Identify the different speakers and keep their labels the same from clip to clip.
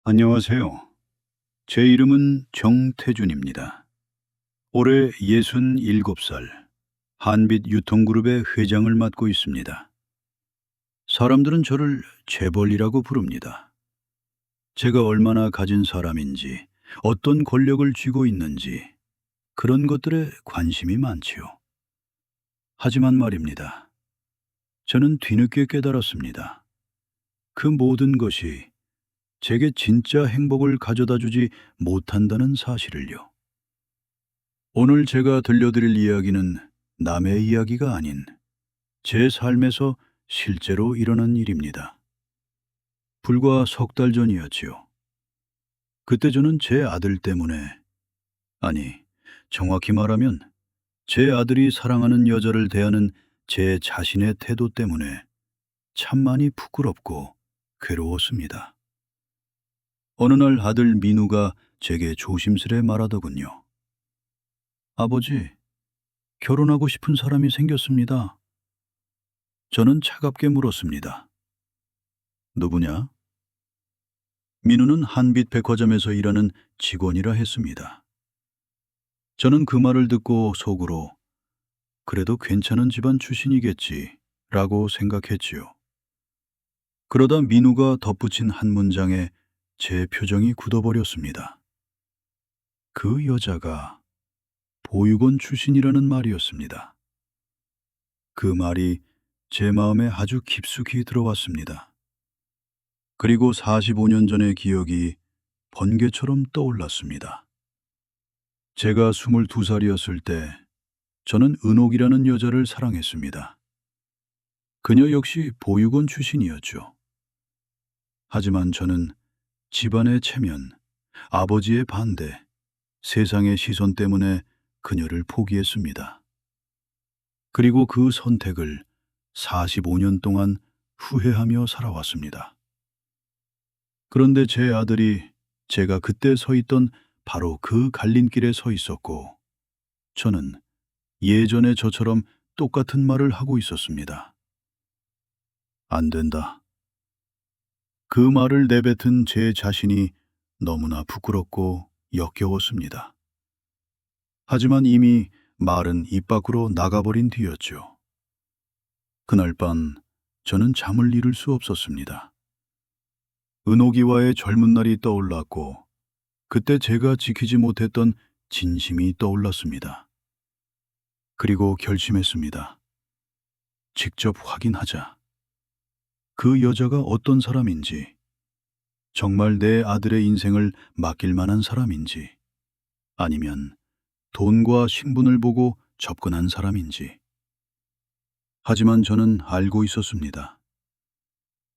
Speaker 1: 안녕하세요. 제 이름은 정태준입니다. 올해 67살, 한빛 유통그룹의 회장을 맡고 있습니다. 사람들은 저를 재벌이라고 부릅니다. 제가 얼마나 가진 사람인지, 어떤 권력을 쥐고 있는지, 그런 것들에 관심이 많지요. 하지만 말입니다. 저는 뒤늦게 깨달았습니다. 그 모든 것이 제게 진짜 행복을 가져다 주지 못한다는 사실을요. 오늘 제가 들려드릴 이야기는 남의 이야기가 아닌 제 삶에서 실제로 일어난 일입니다. 불과 석 달 전이었지요. 그때 저는 제 아들 때문에, 아니, 정확히 말하면 제 아들이 사랑하는 여자를 대하는 제 자신의 태도 때문에 참 많이 부끄럽고 괴로웠습니다. 어느 날 아들 민우가 제게 조심스레 말하더군요. 아버지, 결혼하고 싶은 사람이 생겼습니다. 저는 차갑게 물었습니다. 누구냐? 민우는 한빛 백화점에서 일하는 직원이라 했습니다. 저는 그 말을 듣고 속으로 그래도 괜찮은 집안 출신이겠지 라고 생각했지요. 그러다 민우가 덧붙인 한 문장에 제 표정이 굳어버렸습니다. 그 여자가 보육원 출신이라는 말이었습니다. 그 말이 제 마음에 아주 깊숙이 들어왔습니다. 그리고 45년 전의 기억이 번개처럼 떠올랐습니다. 제가 22살이었을 때 저는 은옥이라는 여자를 사랑했습니다. 그녀 역시 보육원 출신이었죠. 하지만 저는 집안의 체면, 아버지의 반대, 세상의 시선 때문에 그녀를 포기했습니다. 그리고 그 선택을 45년 동안 후회하며 살아왔습니다. 그런데 제 아들이 제가 그때 서 있던 바로 그 갈림길에 서 있었고, 저는 예전에 저처럼 똑같은 말을 하고 있었습니다. 안 된다. 그 말을 내뱉은 제 자신이 너무나 부끄럽고 역겨웠습니다. 하지만 이미 말은 입 밖으로 나가버린 뒤였죠. 그날 밤 저는 잠을 이룰 수 없었습니다. 은옥이와의 젊은 날이 떠올랐고 그때 제가 지키지 못했던 진심이 떠올랐습니다. 그리고 결심했습니다. 직접 확인하자. 그 여자가 어떤 사람인지, 정말 내 아들의 인생을 맡길 만한 사람인지, 아니면 돈과 신분을 보고 접근한 사람인지. 하지만 저는 알고 있었습니다.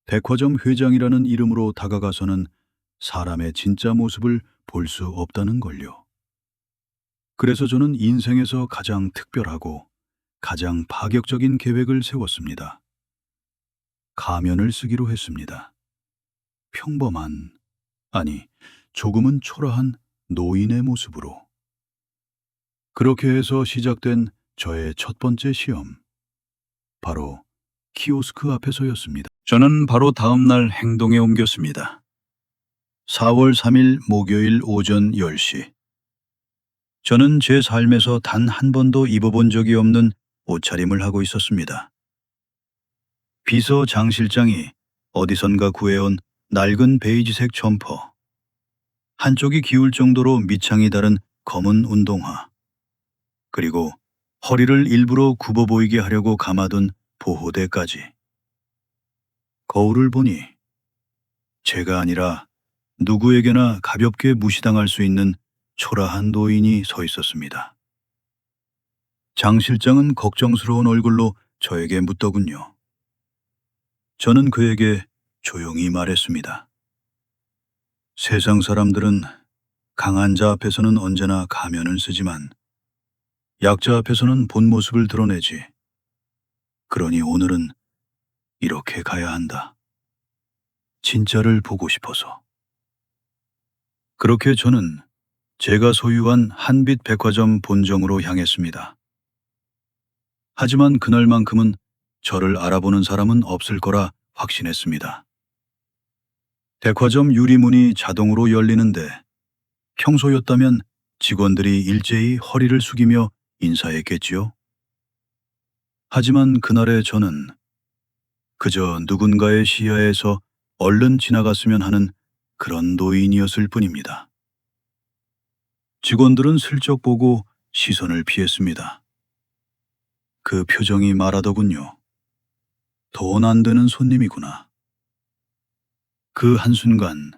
Speaker 1: 백화점 회장이라는 이름으로 다가가서는 사람의 진짜 모습을 볼 수 없다는 걸요. 그래서 저는 인생에서 가장 특별하고 가장 파격적인 계획을 세웠습니다. 가면을 쓰기로 했습니다. 평범한, 아니, 조금은 초라한 노인의 모습으로. 그렇게 해서 시작된 저의 첫 번째 시험. 바로 키오스크 앞에서였습니다. 저는 바로 다음 날 행동에 옮겼습니다. 4월 3일 목요일 오전 10시. 저는 제 삶에서 단 한 번도 입어본 적이 없는 옷차림을 하고 있었습니다. 비서 장 실장이 어디선가 구해온 낡은 베이지색 점퍼, 한쪽이 기울 정도로 밑창이 다른 검은 운동화, 그리고 허리를 일부러 굽어 보이게 하려고 감아둔 보호대까지. 거울을 보니 제가 아니라 누구에게나 가볍게 무시당할 수 있는 초라한 노인이 서 있었습니다. 장 실장은 걱정스러운 얼굴로 저에게 묻더군요. 저는 그에게 조용히 말했습니다. 세상 사람들은 강한 자 앞에서는 언제나 가면을 쓰지만 약자 앞에서는 본 모습을 드러내지. 그러니 오늘은 이렇게 가야 한다. 진짜를 보고 싶어서. 그렇게 저는 제가 소유한 한빛 백화점 본점으로 향했습니다. 하지만 그날만큼은 저를 알아보는 사람은 없을 거라 확신했습니다. 백화점 유리문이 자동으로 열리는데 평소였다면 직원들이 일제히 허리를 숙이며 인사했겠지요. 하지만 그날의 저는 그저 누군가의 시야에서 얼른 지나갔으면 하는 그런 노인이었을 뿐입니다. 직원들은 슬쩍 보고 시선을 피했습니다. 그 표정이 말하더군요. 돈 안 되는 손님이구나. 그 한순간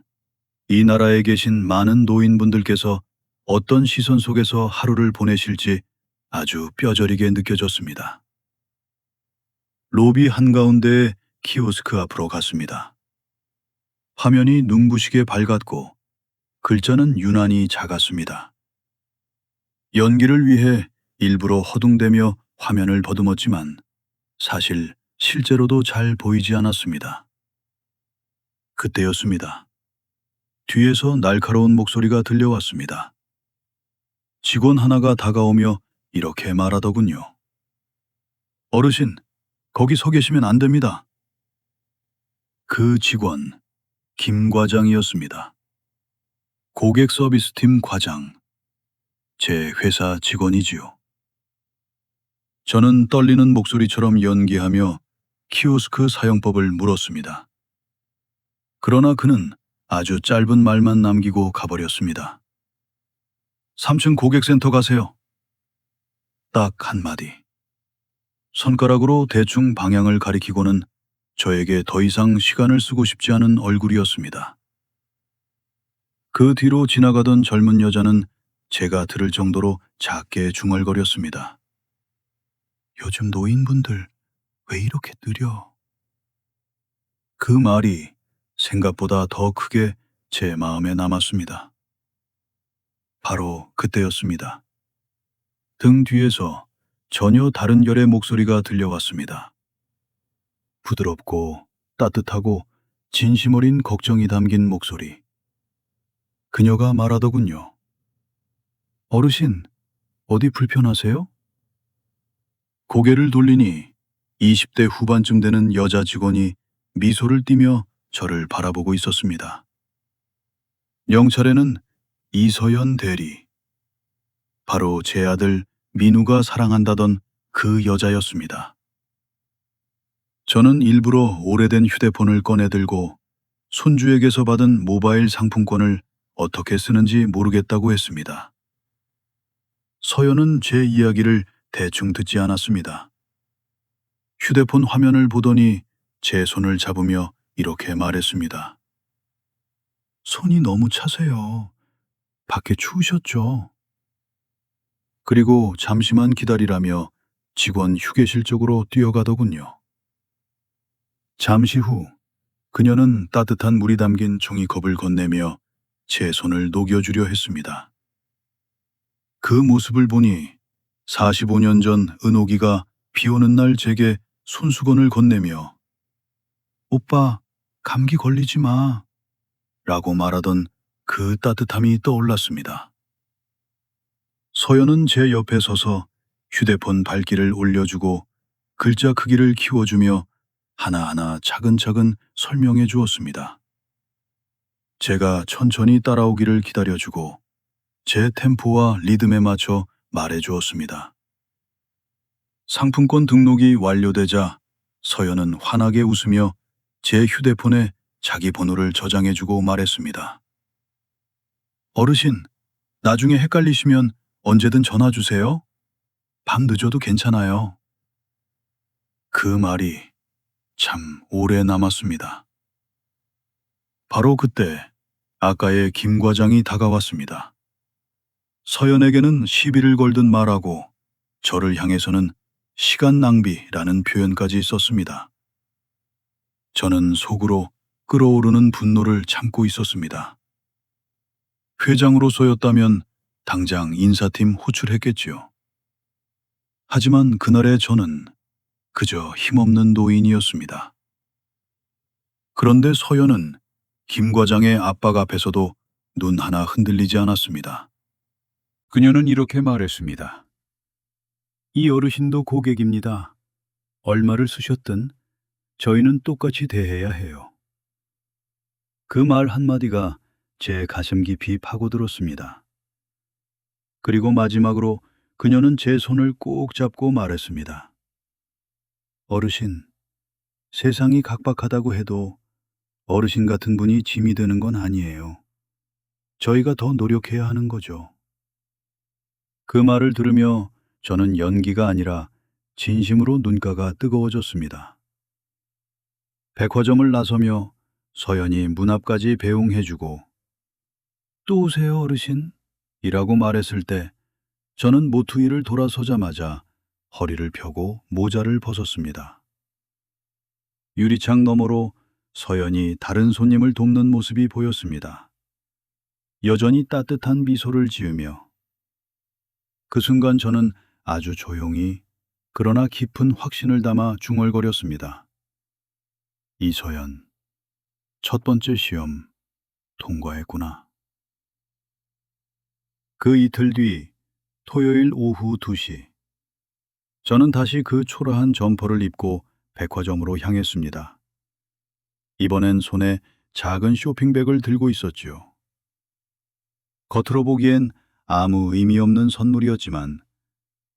Speaker 1: 이 나라에 계신 많은 노인분들께서 어떤 시선 속에서 하루를 보내실지 아주 뼈저리게 느껴졌습니다. 로비 한가운데의 키오스크 앞으로 갔습니다. 화면이 눈부시게 밝았고 글자는 유난히 작았습니다. 연기를 위해 일부러 허둥대며 화면을 더듬었지만 사실 실제로도 잘 보이지 않았습니다. 그때였습니다. 뒤에서 날카로운 목소리가 들려왔습니다. 직원 하나가 다가오며 이렇게 말하더군요. 어르신, 거기 서 계시면 안 됩니다. 그 직원, 김 과장이었습니다. 고객 서비스팀 과장. 제 회사 직원이지요. 저는 떨리는 목소리처럼 연기하며 키오스크 사용법을 물었습니다. 그러나 그는 아주 짧은 말만 남기고 가버렸습니다. 3층 고객센터 가세요. 딱 한마디. 손가락으로 대충 방향을 가리키고는 저에게 더 이상 시간을 쓰고 싶지 않은 얼굴이었습니다. 그 뒤로 지나가던 젊은 여자는 제가 들을 정도로 작게 중얼거렸습니다. 요즘 노인분들 왜 이렇게 느려? 그 말이 생각보다 더 크게 제 마음에 남았습니다. 바로 그때였습니다. 등 뒤에서 전혀 다른 결의 목소리가 들려왔습니다. 부드럽고 따뜻하고 진심 어린 걱정이 담긴 목소리. 그녀가 말하더군요. 어르신, 어디 불편하세요? 고개를 돌리니 20대 후반쯤 되는 여자 직원이 미소를 띠며 저를 바라보고 있었습니다. 영차례는 이서연 대리. 바로 제 아들 민우가 사랑한다던 그 여자였습니다. 저는 일부러 오래된 휴대폰을 꺼내들고 손주에게서 받은 모바일 상품권을 어떻게 쓰는지 모르겠다고 했습니다. 서연은 제 이야기를 대충 듣지 않았습니다. 휴대폰 화면을 보더니 제 손을 잡으며 이렇게 말했습니다. 손이 너무 차세요. 밖에 추우셨죠? 그리고 잠시만 기다리라며 직원 휴게실 쪽으로 뛰어가더군요. 잠시 후 그녀는 따뜻한 물이 담긴 종이컵을 건네며 제 손을 녹여주려 했습니다. 그 모습을 보니 45년 전 은옥이가 비 오는 날 제게 손수건을 건네며 오빠, 감기 걸리지 마 라고 말하던 그 따뜻함이 떠올랐습니다. 서연은 제 옆에 서서 휴대폰 밝기를 올려주고 글자 크기를 키워주며 하나하나 차근차근 설명해 주었습니다. 제가 천천히 따라오기를 기다려주고 제 템포와 리듬에 맞춰 말해 주었습니다. 상품권 등록이 완료되자 서연은 환하게 웃으며 제 휴대폰에 자기 번호를 저장해주고 말했습니다. 어르신, 나중에 헷갈리시면 언제든 전화 주세요. 밤 늦어도 괜찮아요. 그 말이 참 오래 남았습니다. 바로 그때 아까의 김 과장이 다가왔습니다. 서연에게는 시비를 걸듯 말하고 저를 향해서는 시간 낭비라는 표현까지 썼습니다. 저는 속으로 끓어오르는 분노를 참고 있었습니다. 회장으로서였다면 당장 인사팀 호출했겠지요. 하지만 그날의 저는 그저 힘없는 노인이었습니다. 그런데 서연은 김 과장의 압박 앞에서도 눈 하나 흔들리지 않았습니다. 그녀는 이렇게 말했습니다. 이 어르신도 고객입니다. 얼마를 쓰셨든 저희는 똑같이 대해야 해요. 그 말 한마디가 제 가슴 깊이 파고들었습니다. 그리고 마지막으로 그녀는 제 손을 꼭 잡고 말했습니다. 어르신, 세상이 각박하다고 해도 어르신 같은 분이 짐이 되는 건 아니에요. 저희가 더 노력해야 하는 거죠. 그 말을 들으며 저는 연기가 아니라 진심으로 눈가가 뜨거워졌습니다. 백화점을 나서며 서연이 문 앞까지 배웅해주고 또 오세요 어르신? 이라고 말했을 때 저는 모퉁이를 돌아서자마자 허리를 펴고 모자를 벗었습니다. 유리창 너머로 서연이 다른 손님을 돕는 모습이 보였습니다. 여전히 따뜻한 미소를 지으며 그 순간 저는 아주 조용히 그러나 깊은 확신을 담아 중얼거렸습니다. 이서연, 첫 번째 시험 통과했구나. 그 이틀 뒤 토요일 오후 2시, 저는 다시 그 초라한 점퍼를 입고 백화점으로 향했습니다. 이번엔 손에 작은 쇼핑백을 들고 있었지요. 겉으로 보기엔 아무 의미 없는 선물이었지만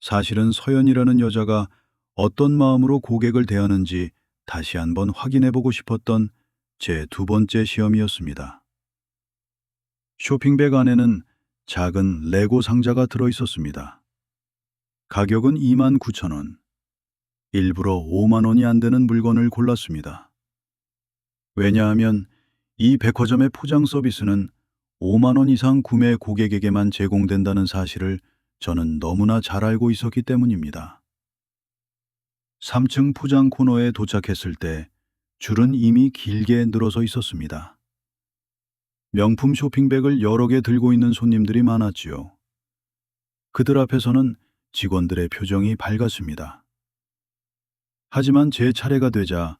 Speaker 1: 사실은 서연이라는 여자가 어떤 마음으로 고객을 대하는지 다시 한번 확인해보고 싶었던 제 두 번째 시험이었습니다. 쇼핑백 안에는 작은 레고 상자가 들어있었습니다. 가격은 29,000원. 일부러 5만 원이 안 되는 물건을 골랐습니다. 왜냐하면 이 백화점의 포장 서비스는 5만 원 이상 구매 고객에게만 제공된다는 사실을 저는 너무나 잘 알고 있었기 때문입니다. 3층 포장 코너에 도착했을 때 줄은 이미 길게 늘어서 있었습니다. 명품 쇼핑백을 여러 개 들고 있는 손님들이 많았지요. 그들 앞에서는 직원들의 표정이 밝았습니다. 하지만 제 차례가 되자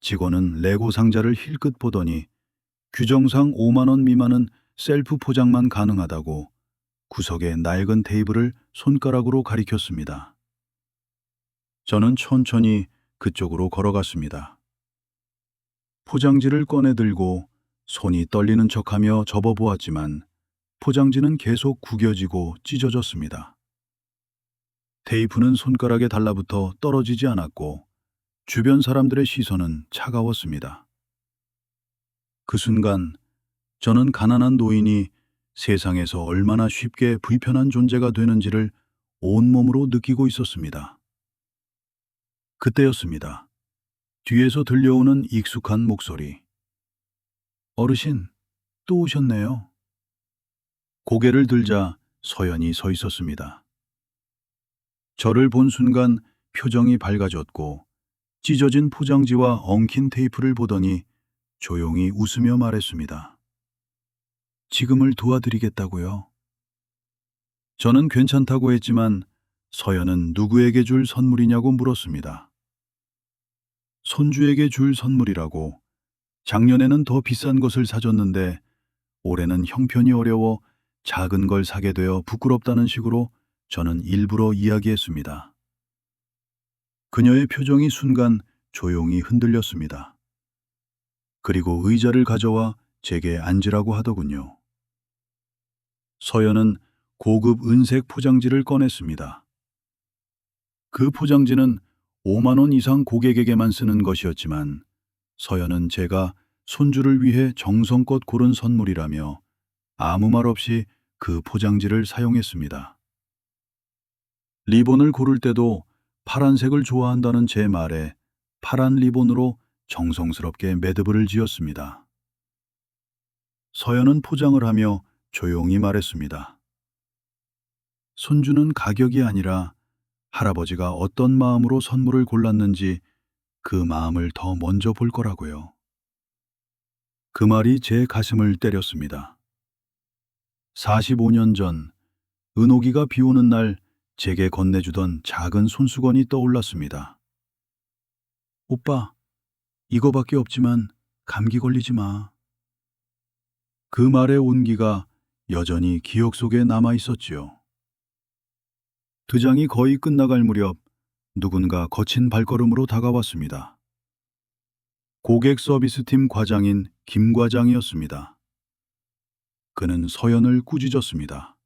Speaker 1: 직원은 레고 상자를 힐끗 보더니 규정상 5만 원 미만은 셀프 포장만 가능하다고 구석의 낡은 테이블을 손가락으로 가리켰습니다. 저는 천천히 그쪽으로 걸어갔습니다. 포장지를 꺼내 들고 손이 떨리는 척하며 접어보았지만 포장지는 계속 구겨지고 찢어졌습니다. 테이프는 손가락에 달라붙어 떨어지지 않았고 주변 사람들의 시선은 차가웠습니다. 그 순간 저는 가난한 노인이 세상에서 얼마나 쉽게 불편한 존재가 되는지를 온몸으로 느끼고 있었습니다. 그때였습니다. 뒤에서 들려오는 익숙한 목소리. 어르신, 또 오셨네요. 고개를 들자 서연이 서 있었습니다. 저를 본 순간 표정이 밝아졌고 찢어진 포장지와 엉킨 테이프를 보더니 조용히 웃으며 말했습니다. 지금을 도와드리겠다고요. 저는 괜찮다고 했지만 서연은 누구에게 줄 선물이냐고 물었습니다. 손주에게 줄 선물이라고. 작년에는 더 비싼 것을 사줬는데 올해는 형편이 어려워 작은 걸 사게 되어 부끄럽다는 식으로 저는 일부러 이야기했습니다. 그녀의 표정이 순간 조용히 흔들렸습니다. 그리고 의자를 가져와 제게 앉으라고 하더군요. 서연은 고급 은색 포장지를 꺼냈습니다. 그 포장지는 5만 원 이상 고객에게만 쓰는 것이었지만 서연은 제가 손주를 위해 정성껏 고른 선물이라며 아무 말 없이 그 포장지를 사용했습니다. 리본을 고를 때도 파란색을 좋아한다는 제 말에 파란 리본으로 정성스럽게 매듭을 지었습니다. 서연은 포장을 하며 조용히 말했습니다. 손주는 가격이 아니라 할아버지가 어떤 마음으로 선물을 골랐는지 그 마음을 더 먼저 볼 거라고요. 그 말이 제 가슴을 때렸습니다. 45년 전 은옥이가 비 오는 날 제게 건네주던 작은 손수건이 떠올랐습니다. 오빠, 이거밖에 없지만 감기 걸리지 마. 그 말의 온기가 여전히 기억 속에 남아 있었지요. 드장이 거의 끝나갈 무렵 누군가 거친 발걸음으로 다가왔습니다. 고객 서비스팀 과장인 김 과장이었습니다. 그는 서연을 꾸짖었습니다.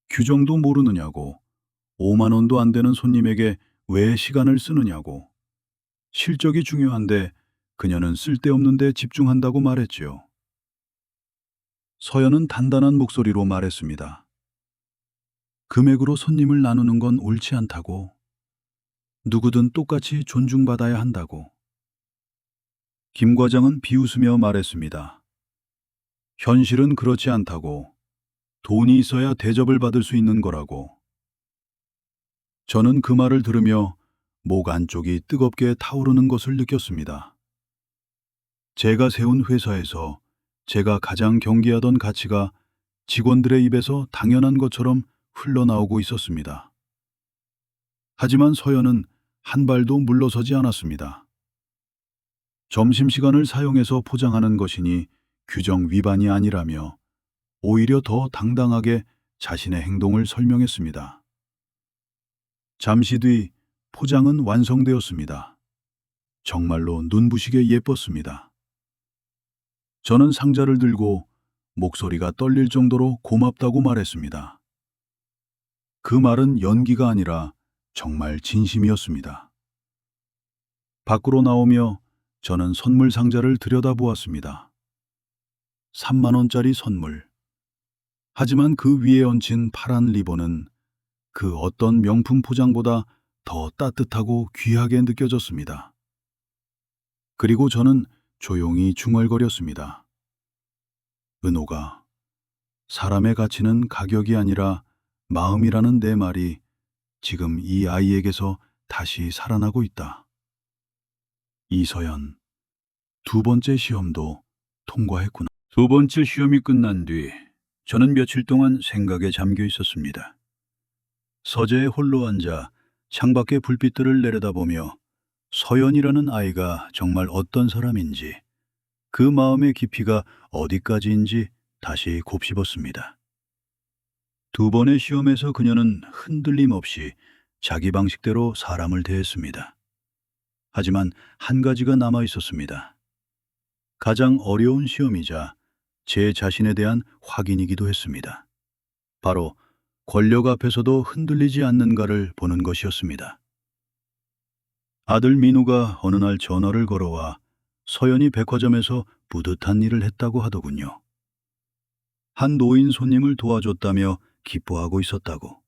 Speaker 1: 규정도 모르느냐고, 5만 원도 안 되는 손님에게 왜 시간을 쓰느냐고, 실적이 중요한데 그녀는 쓸데없는 데 집중한다고 말했지요. 서연은 단단한 목소리로 말했습니다. 금액으로 손님을 나누는 건 옳지 않다고, 누구든 똑같이 존중받아야 한다고. 김 과장은 비웃으며 말했습니다. 현실은 그렇지 않다고, 돈이 있어야 대접을 받을 수 있는 거라고. 저는 그 말을 들으며 목 안쪽이 뜨겁게 타오르는 것을 느꼈습니다. 제가 세운 회사에서 제가 가장 경계하던 가치가 직원들의 입에서 당연한 것처럼 흘러나오고 있었습니다. 하지만 서연은 한 발도 물러서지 않았습니다. 점심시간을 사용해서 포장하는 것이니 규정 위반이 아니라며 오히려 더 당당하게 자신의 행동을 설명했습니다. 잠시 뒤 포장은 완성되었습니다. 정말로 눈부시게 예뻤습니다. 저는 상자를 들고 목소리가 떨릴 정도로 고맙다고 말했습니다. 그 말은 연기가 아니라 정말 진심이었습니다. 밖으로 나오며 저는 선물 상자를 들여다보았습니다. 3만 원짜리 선물. 하지만 그 위에 얹힌 파란 리본은 그 어떤 명품 포장보다 더 따뜻하고 귀하게 느껴졌습니다. 그리고 저는 조용히 중얼거렸습니다. 은호가, 사람의 가치는 가격이 아니라 마음이라는 내 말이 지금 이 아이에게서 다시 살아나고 있다. 이서연, 두 번째 시험도 통과했구나. 두 번째 시험이 끝난 뒤 저는 며칠 동안 생각에 잠겨 있었습니다. 서재에 홀로 앉아 창밖의 불빛들을 내려다보며 서연이라는 아이가 정말 어떤 사람인지, 그 마음의 깊이가 어디까지인지 다시 곱씹었습니다. 두 번의 시험에서 그녀는 흔들림 없이 자기 방식대로 사람을 대했습니다. 하지만 한 가지가 남아 있었습니다. 가장 어려운 시험이자 제 자신에 대한 확인이기도 했습니다. 바로 권력 앞에서도 흔들리지 않는가를 보는 것이었습니다. 아들 민우가 어느 날 전화를 걸어와 서연이 백화점에서 뿌듯한 일을 했다고 하더군요. 한 노인 손님을 도와줬다며 기뻐하고 있었다고.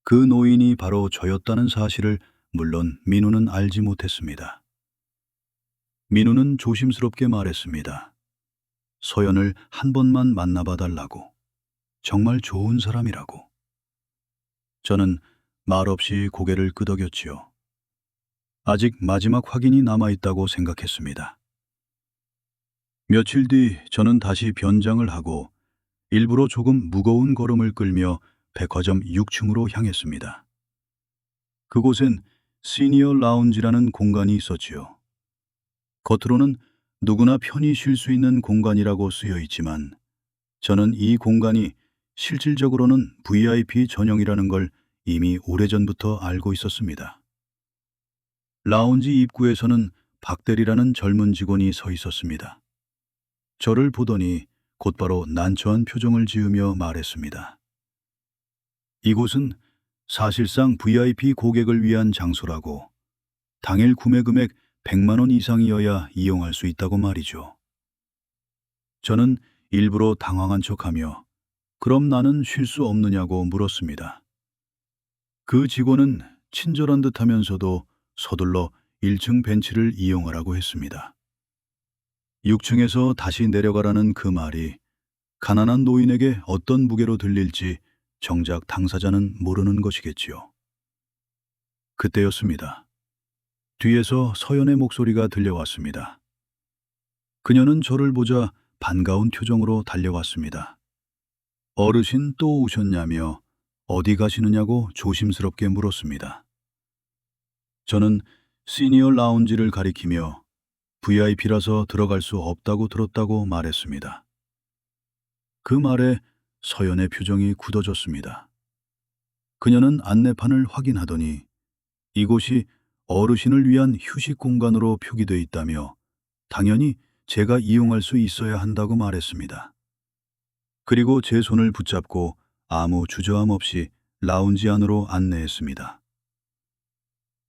Speaker 1: 그 노인이 바로 저였다는 사실을 물론 민우는 알지 못했습니다. 민우는 조심스럽게 말했습니다. 서연을 한 번만 만나봐 달라고. 정말 좋은 사람이라고. 저는 말없이 고개를 끄덕였지요. 아직 마지막 확인이 남아있다고 생각했습니다. 며칠 뒤 저는 다시 변장을 하고 일부러 조금 무거운 걸음을 끌며 백화점 6층으로 향했습니다. 그곳엔 시니어 라운지라는 공간이 있었지요. 겉으로는 누구나 편히 쉴 수 있는 공간이라고 쓰여 있지만 저는 이 공간이 실질적으로는 VIP 전용이라는 걸 이미 오래전부터 알고 있었습니다. 라운지 입구에서는 박대리라는 젊은 직원이 서 있었습니다. 저를 보더니 곧바로 난처한 표정을 지으며 말했습니다. 이곳은 사실상 VIP 고객을 위한 장소라고, 당일 구매 금액 100만 원 이상이어야 이용할 수 있다고 말이죠. 저는 일부러 당황한 척하며 그럼 나는 쉴 수 없느냐고 물었습니다. 그 직원은 친절한 듯하면서도 서둘러 1층 벤치를 이용하라고 했습니다. 6층에서 다시 내려가라는 그 말이 가난한 노인에게 어떤 무게로 들릴지 정작 당사자는 모르는 것이겠지요. 그때였습니다. 뒤에서 서연의 목소리가 들려왔습니다. 그녀는 저를 보자 반가운 표정으로 달려왔습니다. 어르신 또 오셨냐며 어디 가시느냐고 조심스럽게 물었습니다. 저는 시니어 라운지를 가리키며 VIP라서 들어갈 수 없다고 들었다고 말했습니다. 그 말에 서연의 표정이 굳어졌습니다. 그녀는 안내판을 확인하더니 이곳이 어르신을 위한 휴식 공간으로 표기돼 있다며 당연히 제가 이용할 수 있어야 한다고 말했습니다. 그리고 제 손을 붙잡고 아무 주저함 없이 라운지 안으로 안내했습니다.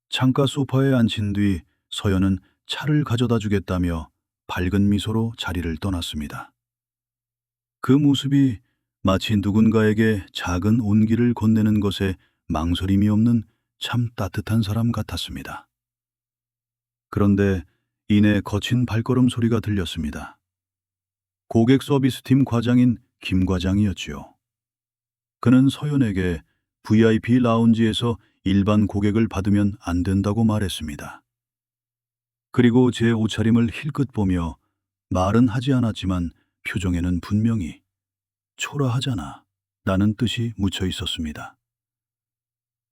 Speaker 1: 창가 소파에 앉힌 뒤 서연은 차를 가져다 주겠다며 밝은 미소로 자리를 떠났습니다. 그 모습이 마치 누군가에게 작은 온기를 건네는 것에 망설임이 없는 참 따뜻한 사람 같았습니다. 그런데 이내 거친 발걸음 소리가 들렸습니다. 고객 서비스팀 과장인 김 과장이었지요. 그는 서연에게 VIP 라운지에서 일반 고객을 받으면 안 된다고 말했습니다. 그리고 제 옷차림을 힐끗 보며 말은 하지 않았지만 표정에는 분명히 초라하잖아 라는 뜻이 묻혀 있었습니다.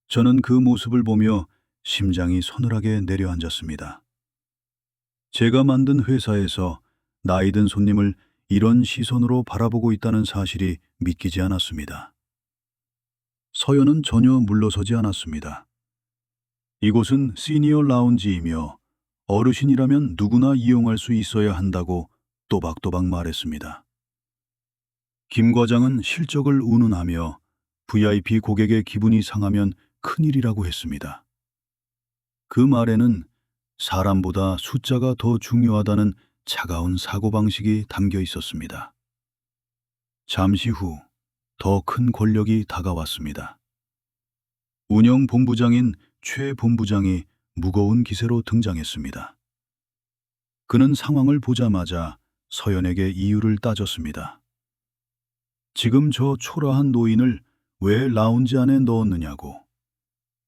Speaker 1: 저는 그 모습을 보며 심장이 서늘하게 내려앉았습니다. 제가 만든 회사에서 나이 든 손님을 이런 시선으로 바라보고 있다는 사실이 믿기지 않았습니다. 서연은 전혀 물러서지 않았습니다. 이곳은 시니어 라운지이며 어르신이라면 누구나 이용할 수 있어야 한다고 또박또박 말했습니다. 김 과장은 실적을 운운하며 VIP 고객의 기분이 상하면 큰일이라고 했습니다. 그 말에는 사람보다 숫자가 더 중요하다는 차가운 사고방식이 담겨 있었습니다. 잠시 후 더 큰 권력이 다가왔습니다. 운영본부장인 최 본부장이 무거운 기세로 등장했습니다. 그는 상황을 보자마자 서연에게 이유를 따졌습니다. 지금 저 초라한 노인을 왜 라운지 안에 넣었느냐고.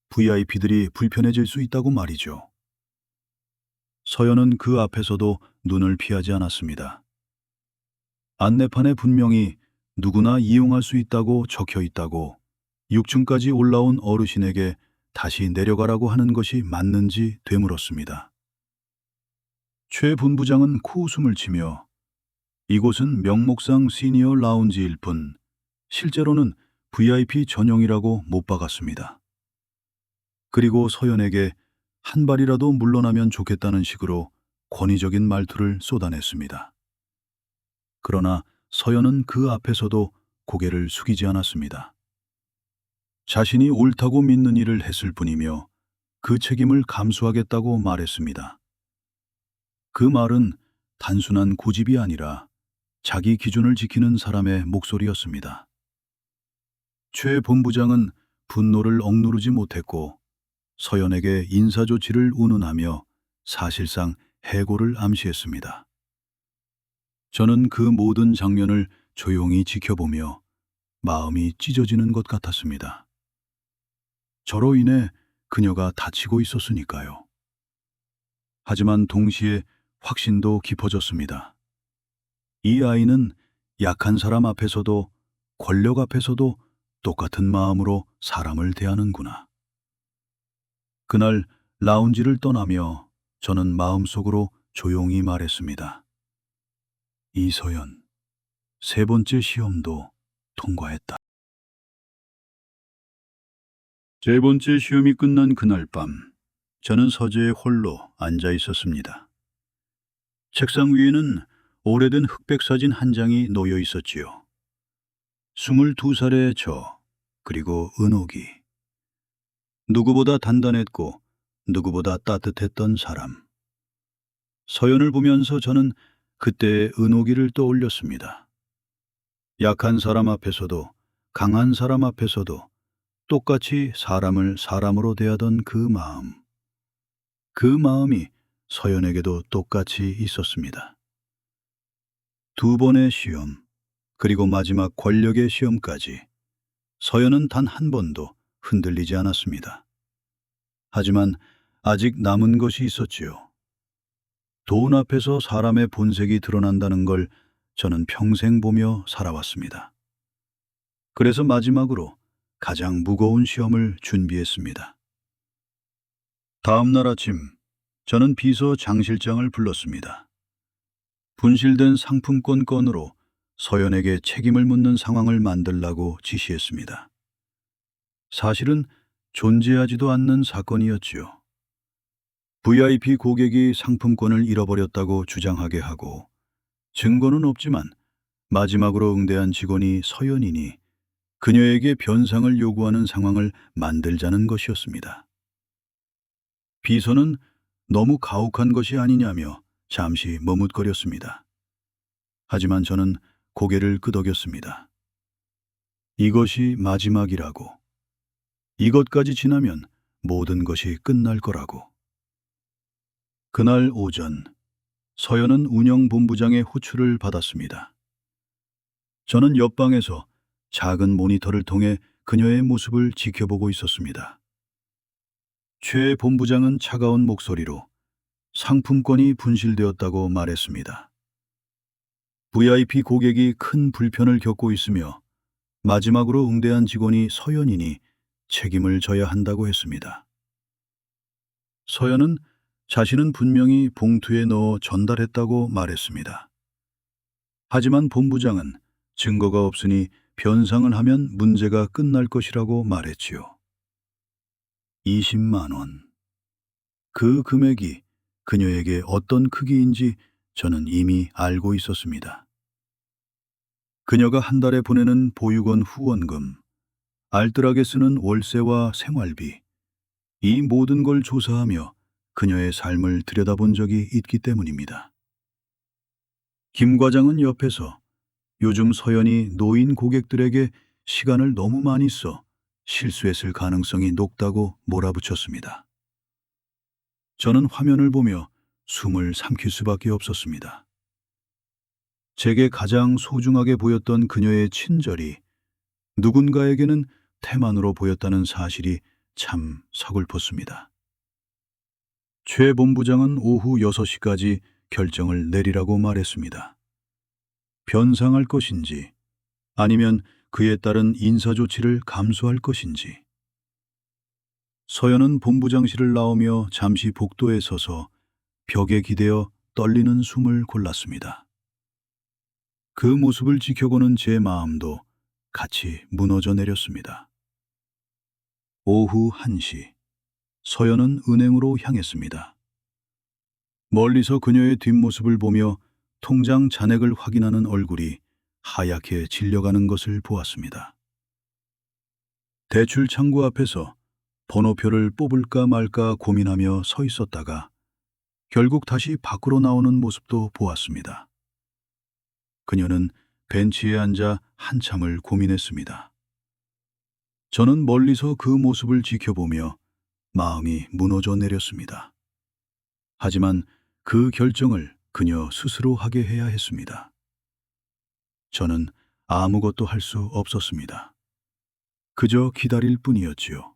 Speaker 1: VIP들이 불편해질 수 있다고 말이죠. 서연은 그 앞에서도 눈을 피하지 않았습니다. 안내판에 분명히 누구나 이용할 수 있다고 적혀 있다고 6층까지 올라온 어르신에게 다시 내려가라고 하는 것이 맞는지 되물었습니다. 최 본부장은 코웃음을 치며 이곳은 명목상 시니어 라운지일 뿐 실제로는 VIP 전용이라고 못 박았습니다. 그리고 서연에게 한 발이라도 물러나면 좋겠다는 식으로 권위적인 말투를 쏟아냈습니다. 그러나 서연은 그 앞에서도 고개를 숙이지 않았습니다. 자신이 옳다고 믿는 일을 했을 뿐이며 그 책임을 감수하겠다고 말했습니다. 그 말은 단순한 고집이 아니라 자기 기준을 지키는 사람의 목소리였습니다. 최 본부장은 분노를 억누르지 못했고 서연에게 인사조치를 운운하며 사실상 해고를 암시했습니다. 저는 그 모든 장면을 조용히 지켜보며 마음이 찢어지는 것 같았습니다. 저로 인해 그녀가 다치고 있었으니까요. 하지만 동시에 확신도 깊어졌습니다. 이 아이는 약한 사람 앞에서도 권력 앞에서도 똑같은 마음으로 사람을 대하는구나. 그날 라운지를 떠나며 저는 마음속으로 조용히 말했습니다. 이서연, 세 번째 시험도 통과했다. 세 번째 시험이 끝난 그날 밤, 저는 서재에 홀로 앉아 있었습니다. 책상 위에는 오래된 흑백 사진 한 장이 놓여 있었지요. 22살의 저, 그리고 은옥이. 누구보다 단단했고 누구보다 따뜻했던 사람. 서연을 보면서 저는 그때의 은옥이를 떠올렸습니다. 약한 사람 앞에서도 강한 사람 앞에서도 똑같이 사람을 사람으로 대하던 그 마음. 그 마음이 서연에게도 똑같이 있었습니다. 두 번의 시험, 그리고 마지막 권력의 시험까지 서연은 단 한 번도 흔들리지 않았습니다. 하지만 아직 남은 것이 있었지요. 돈 앞에서 사람의 본색이 드러난다는 걸 저는 평생 보며 살아왔습니다. 그래서 마지막으로 가장 무거운 시험을 준비했습니다. 다음 날 아침, 저는 비서 장 실장을 불렀습니다. 분실된 상품권 건으로 서연에게 책임을 묻는 상황을 만들라고 지시했습니다. 사실은 존재하지도 않는 사건이었지요. VIP 고객이 상품권을 잃어버렸다고 주장하게 하고 증거는 없지만 마지막으로 응대한 직원이 서연이니 그녀에게 변상을 요구하는 상황을 만들자는 것이었습니다. 비서는 너무 가혹한 것이 아니냐며 잠시 머뭇거렸습니다. 하지만 저는 고개를 끄덕였습니다. 이것이 마지막이라고. 이것까지 지나면 모든 것이 끝날 거라고. 그날 오전, 서연은 운영본부장의 호출을 받았습니다. 저는 옆방에서 작은 모니터를 통해 그녀의 모습을 지켜보고 있었습니다. 최 본부장은 차가운 목소리로 상품권이 분실되었다고 말했습니다. VIP 고객이 큰 불편을 겪고 있으며 마지막으로 응대한 직원이 서연이니 책임을 져야 한다고 했습니다. 서연은 자신은 분명히 봉투에 넣어 전달했다고 말했습니다. 하지만 본부장은 증거가 없으니 변상을 하면 문제가 끝날 것이라고 말했지요. 20만 원. 그 금액이 그녀에게 어떤 크기인지 저는 이미 알고 있었습니다. 그녀가 한 달에 보내는 보육원 후원금, 알뜰하게 쓰는 월세와 생활비, 이 모든 걸 조사하며 그녀의 삶을 들여다본 적이 있기 때문입니다. 김 과장은 옆에서 요즘 서연이 노인 고객들에게 시간을 너무 많이 써 실수했을 가능성이 높다고 몰아붙였습니다. 저는 화면을 보며 숨을 삼킬 수밖에 없었습니다. 제게 가장 소중하게 보였던 그녀의 친절이 누군가에게는 태만으로 보였다는 사실이 참 서글펐습니다. 최 본부장은 오후 6시까지 결정을 내리라고 말했습니다. 변상할 것인지 아니면 그에 따른 인사조치를 감수할 것인지. 서연은 본부장실을 나오며 잠시 복도에 서서 벽에 기대어 떨리는 숨을 골랐습니다. 그 모습을 지켜보는 제 마음도 같이 무너져 내렸습니다. 오후 1시, 서연은 은행으로 향했습니다. 멀리서 그녀의 뒷모습을 보며 통장 잔액을 확인하는 얼굴이 하얗게 질려가는 것을 보았습니다. 대출 창구 앞에서 번호표를 뽑을까 말까 고민하며 서 있었다가 결국 다시 밖으로 나오는 모습도 보았습니다. 그녀는 벤치에 앉아 한참을 고민했습니다. 저는 멀리서 그 모습을 지켜보며 마음이 무너져 내렸습니다. 하지만 그 결정을 그녀 스스로 하게 해야 했습니다. 저는 아무것도 할 수 없었습니다. 그저 기다릴 뿐이었지요.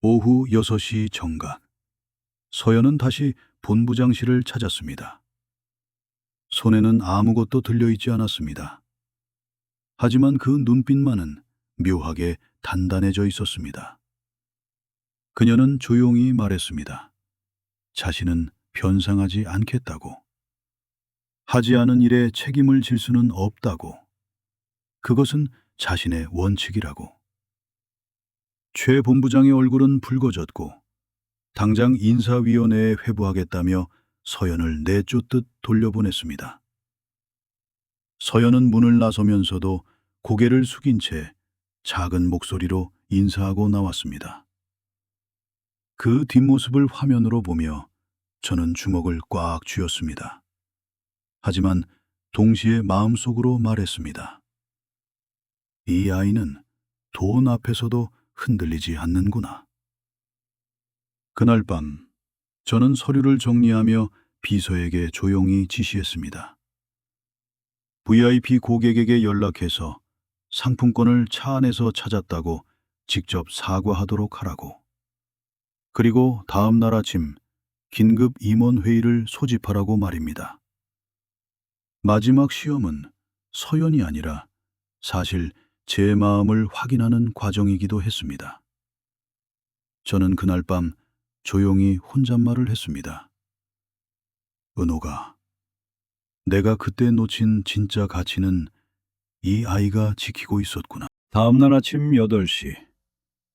Speaker 1: 오후 6시 정각, 서연은 다시 본부장실을 찾았습니다. 손에는 아무것도 들려있지 않았습니다. 하지만 그 눈빛만은 묘하게 단단해져 있었습니다. 그녀는 조용히 말했습니다. 자신은 변상하지 않겠다고. 하지 않은 일에 책임을 질 수는 없다고. 그것은 자신의 원칙이라고. 최 본부장의 얼굴은 붉어졌고 당장 인사위원회에 회부하겠다며 서연을 내쫓듯 돌려보냈습니다. 서연은 문을 나서면서도 고개를 숙인 채 작은 목소리로 인사하고 나왔습니다. 그 뒷모습을 화면으로 보며 저는 주먹을 꽉 쥐었습니다. 하지만 동시에 마음속으로 말했습니다. 이 아이는 돈 앞에서도 흔들리지 않는구나. 그날 밤 저는 서류를 정리하며 비서에게 조용히 지시했습니다. VIP 고객에게 연락해서 상품권을 차 안에서 찾았다고 직접 사과하도록 하라고. 그리고 다음 날 아침 긴급 임원회의를 소집하라고 말입니다. 마지막 시험은 서연이 아니라 사실 제 마음을 확인하는 과정이기도 했습니다. 저는 그날 밤 조용히 혼잣말을 했습니다. 은호가, 내가 그때 놓친 진짜 가치는 이 아이가 지키고 있었구나. 다음 날 아침 8시,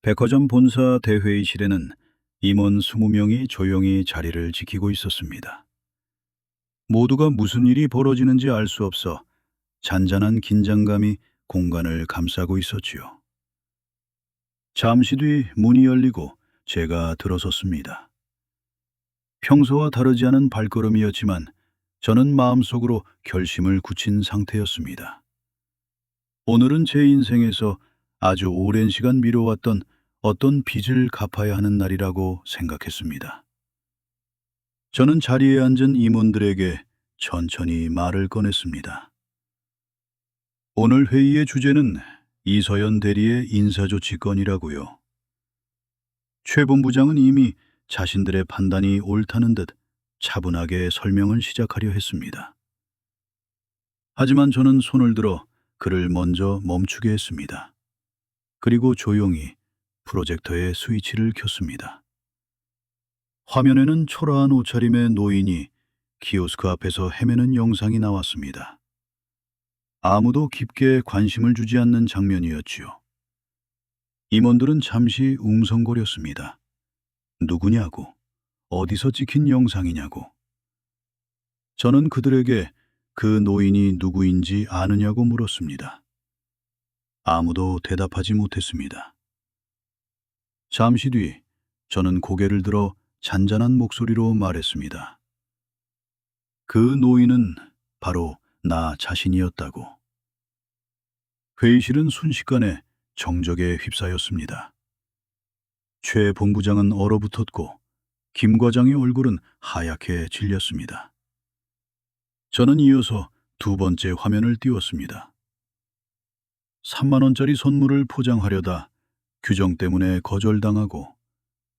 Speaker 1: 백화점 본사 대회의실에는 임원 20명이 조용히 자리를 지키고 있었습니다. 모두가 무슨 일이 벌어지는지 알 수 없어 잔잔한 긴장감이 공간을 감싸고 있었지요. 잠시 뒤 문이 열리고 제가 들어섰습니다. 평소와 다르지 않은 발걸음이었지만 저는 마음속으로 결심을 굳힌 상태였습니다. 오늘은 제 인생에서 아주 오랜 시간 미뤄왔던 어떤 빚을 갚아야 하는 날이라고 생각했습니다. 저는 자리에 앉은 임원들에게 천천히 말을 꺼냈습니다. 오늘 회의의 주제는 이서연 대리의 인사조치건이라고요. 최 본부장은 이미 자신들의 판단이 옳다는 듯 차분하게 설명을 시작하려 했습니다. 하지만 저는 손을 들어 그를 먼저 멈추게 했습니다. 그리고 조용히 프로젝터의 스위치를 켰습니다. 화면에는 초라한 옷차림의 노인이 키오스크 앞에서 헤매는 영상이 나왔습니다. 아무도 깊게 관심을 주지 않는 장면이었지요. 임원들은 잠시 웅성거렸습니다. 누구냐고, 어디서 찍힌 영상이냐고. 저는 그들에게 그 노인이 누구인지 아느냐고 물었습니다. 아무도 대답하지 못했습니다. 잠시 뒤 저는 고개를 들어 잔잔한 목소리로 말했습니다. 그 노인은 바로 나 자신이었다고. 회의실은 순식간에 정적에 휩싸였습니다. 최 본부장은 얼어붙었고 김 과장의 얼굴은 하얗게 질렸습니다. 저는 이어서 두 번째 화면을 띄웠습니다. 3만 원짜리 선물을 포장하려다 규정 때문에 거절당하고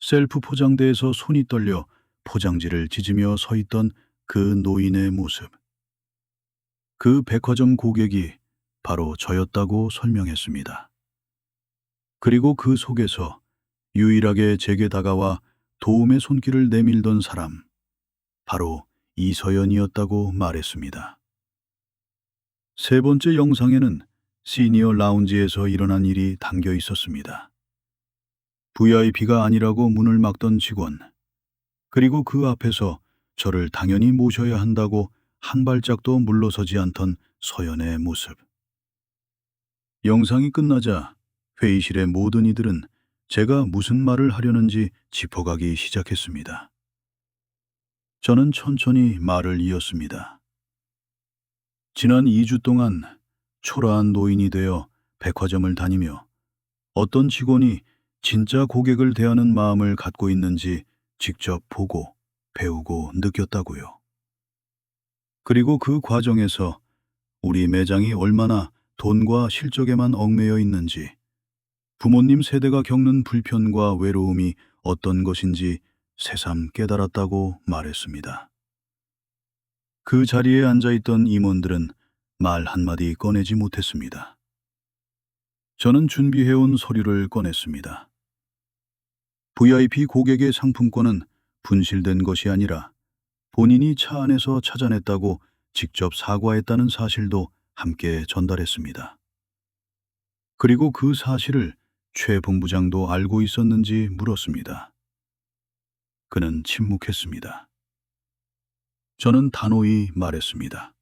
Speaker 1: 셀프 포장대에서 손이 떨려 포장지를 찢으며 서 있던 그 노인의 모습. 그 백화점 고객이 바로 저였다고 설명했습니다. 그리고 그 속에서 유일하게 제게 다가와 도움의 손길을 내밀던 사람, 바로 이서연이었다고 말했습니다. 세 번째 영상에는 시니어 라운지에서 일어난 일이 담겨 있었습니다. VIP가 아니라고 문을 막던 직원, 그리고 그 앞에서 저를 당연히 모셔야 한다고 한 발짝도 물러서지 않던 서연의 모습. 영상이 끝나자 회의실의 모든 이들은 제가 무슨 말을 하려는지 짚어가기 시작했습니다. 저는 천천히 말을 이었습니다. 지난 2주 동안 초라한 노인이 되어 백화점을 다니며 어떤 직원이 진짜 고객을 대하는 마음을 갖고 있는지 직접 보고 배우고 느꼈다고요. 그리고 그 과정에서 우리 매장이 얼마나 돈과 실적에만 얽매여 있는지, 부모님 세대가 겪는 불편과 외로움이 어떤 것인지 새삼 깨달았다고 말했습니다. 그 자리에 앉아있던 임원들은 말 한마디 꺼내지 못했습니다. 저는 준비해온 서류를 꺼냈습니다. VIP 고객의 상품권은 분실된 것이 아니라 본인이 차 안에서 찾아냈다고 직접 사과했다는 사실도 함께 전달했습니다. 그리고 그 사실을 최 본부장도 알고 있었는지 물었습니다. 그는 침묵했습니다. 저는 단호히 말했습니다.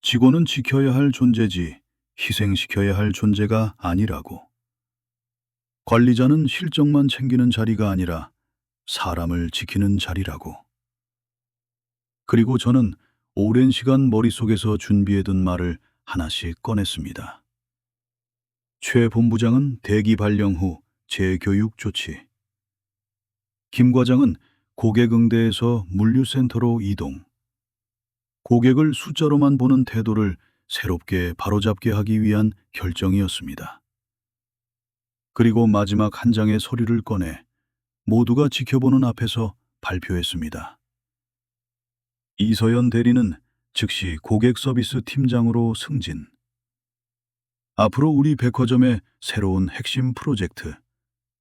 Speaker 1: 직원은 지켜야 할 존재지 희생시켜야 할 존재가 아니라고. 관리자는 실적만 챙기는 자리가 아니라 사람을 지키는 자리라고. 그리고 저는 오랜 시간 머릿속에서 준비해둔 말을 하나씩 꺼냈습니다. 최 본부장은 대기 발령 후 재교육 조치. 김 과장은 고객 응대에서 물류센터로 이동. 고객을 숫자로만 보는 태도를 새롭게 바로잡게 하기 위한 결정이었습니다. 그리고 마지막 한 장의 서류를 꺼내 모두가 지켜보는 앞에서 발표했습니다. 이서연 대리는 즉시 고객 서비스 팀장으로 승진. 앞으로 우리 백화점의 새로운 핵심 프로젝트,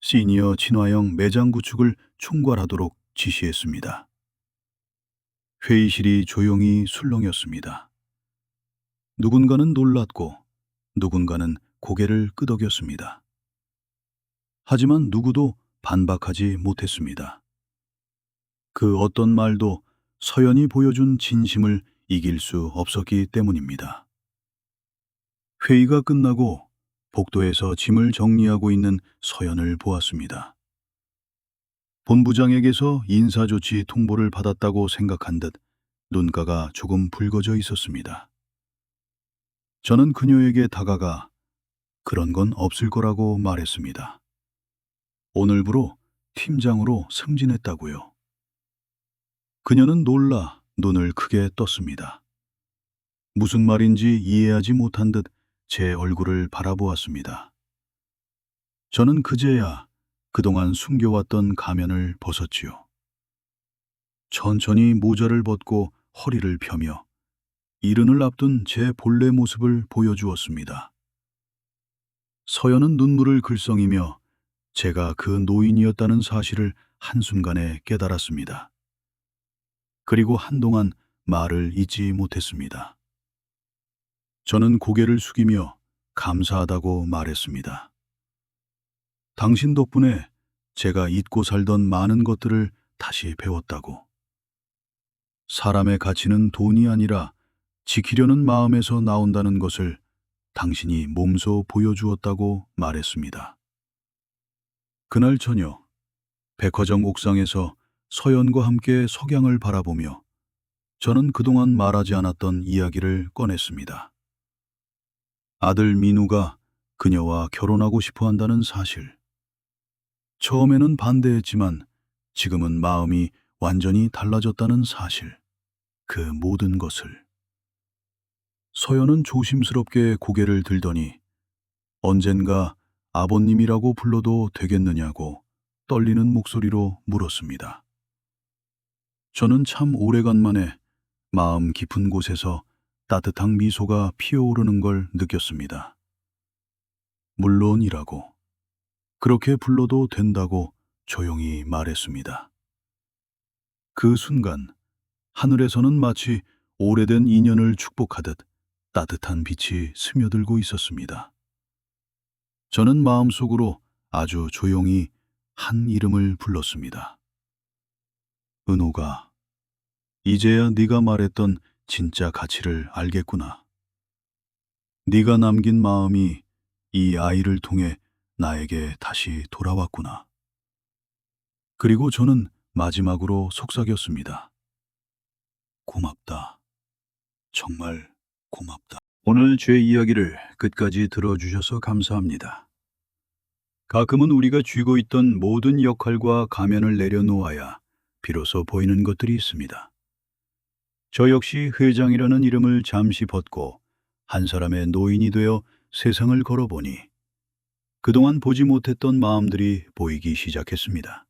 Speaker 1: 시니어 친화형 매장 구축을 총괄하도록 지시했습니다. 회의실이 조용히 술렁였습니다. 누군가는 놀랐고 누군가는 고개를 끄덕였습니다. 하지만 누구도 반박하지 못했습니다. 그 어떤 말도 서연이 보여준 진심을 이길 수 없었기 때문입니다. 회의가 끝나고 복도에서 짐을 정리하고 있는 서연을 보았습니다. 본부장에게서 인사조치 통보를 받았다고 생각한 듯 눈가가 조금 붉어져 있었습니다. 저는 그녀에게 다가가 그런 건 없을 거라고 말했습니다. 오늘부로 팀장으로 승진했다고요. 그녀는 놀라 눈을 크게 떴습니다. 무슨 말인지 이해하지 못한 듯 제 얼굴을 바라보았습니다. 저는 그제야 그동안 숨겨왔던 가면을 벗었지요. 천천히 모자를 벗고 허리를 펴며 이른을 앞둔 제 본래 모습을 보여주었습니다. 서연은 눈물을 글썽이며 제가 그 노인이었다는 사실을 한순간에 깨달았습니다. 그리고 한동안 말을 잇지 못했습니다. 저는 고개를 숙이며 감사하다고 말했습니다. 당신 덕분에 제가 잊고 살던 많은 것들을 다시 배웠다고. 사람의 가치는 돈이 아니라 지키려는 마음에서 나온다는 것을 당신이 몸소 보여주었다고 말했습니다. 그날 저녁, 백화점 옥상에서 서연과 함께 석양을 바라보며 저는 그동안 말하지 않았던 이야기를 꺼냈습니다. 아들 민우가 그녀와 결혼하고 싶어 한다는 사실. 처음에는 반대했지만 지금은 마음이 완전히 달라졌다는 사실. 그 모든 것을. 서연은 조심스럽게 고개를 들더니 언젠가 아버님이라고 불러도 되겠느냐고 떨리는 목소리로 물었습니다. 저는 참 오래간만에 마음 깊은 곳에서 따뜻한 미소가 피어오르는 걸 느꼈습니다. 물론이라고. 그렇게 불러도 된다고 조용히 말했습니다. 그 순간 하늘에서는 마치 오래된 인연을 축복하듯 따뜻한 빛이 스며들고 있었습니다. 저는 마음속으로 아주 조용히 한 이름을 불렀습니다. 은호가, 이제야 네가 말했던 진짜 가치를 알겠구나. 네가 남긴 마음이 이 아이를 통해 나에게 다시 돌아왔구나. 그리고 저는 마지막으로 속삭였습니다. 고맙다. 정말 고맙다. 오늘 제 이야기를 끝까지 들어주셔서 감사합니다. 가끔은 우리가 쥐고 있던 모든 역할과 가면을 내려놓아야 비로소 보이는 것들이 있습니다. 저 역시 회장이라는 이름을 잠시 벗고 한 사람의 노인이 되어 세상을 걸어보니 그동안 보지 못했던 마음들이 보이기 시작했습니다.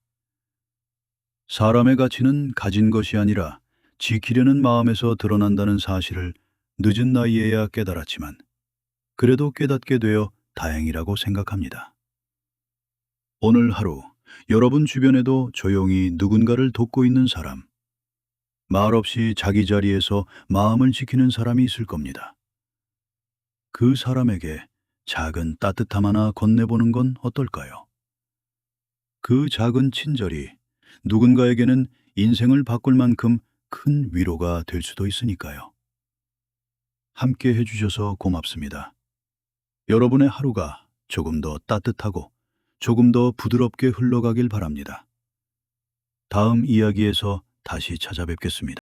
Speaker 1: 사람의 가치는 가진 것이 아니라 지키려는 마음에서 드러난다는 사실을 늦은 나이에야 깨달았지만 그래도 깨닫게 되어 다행이라고 생각합니다. 오늘 하루 여러분 주변에도 조용히 누군가를 돕고 있는 사람, 말없이 자기 자리에서 마음을 지키는 사람이 있을 겁니다. 그 사람에게 작은 따뜻함 하나 건네보는 건 어떨까요? 그 작은 친절이 누군가에게는 인생을 바꿀 만큼 큰 위로가 될 수도 있으니까요. 함께 해주셔서 고맙습니다. 여러분의 하루가 조금 더 따뜻하고 조금 더 부드럽게 흘러가길 바랍니다. 다음 이야기에서 다시 찾아뵙겠습니다.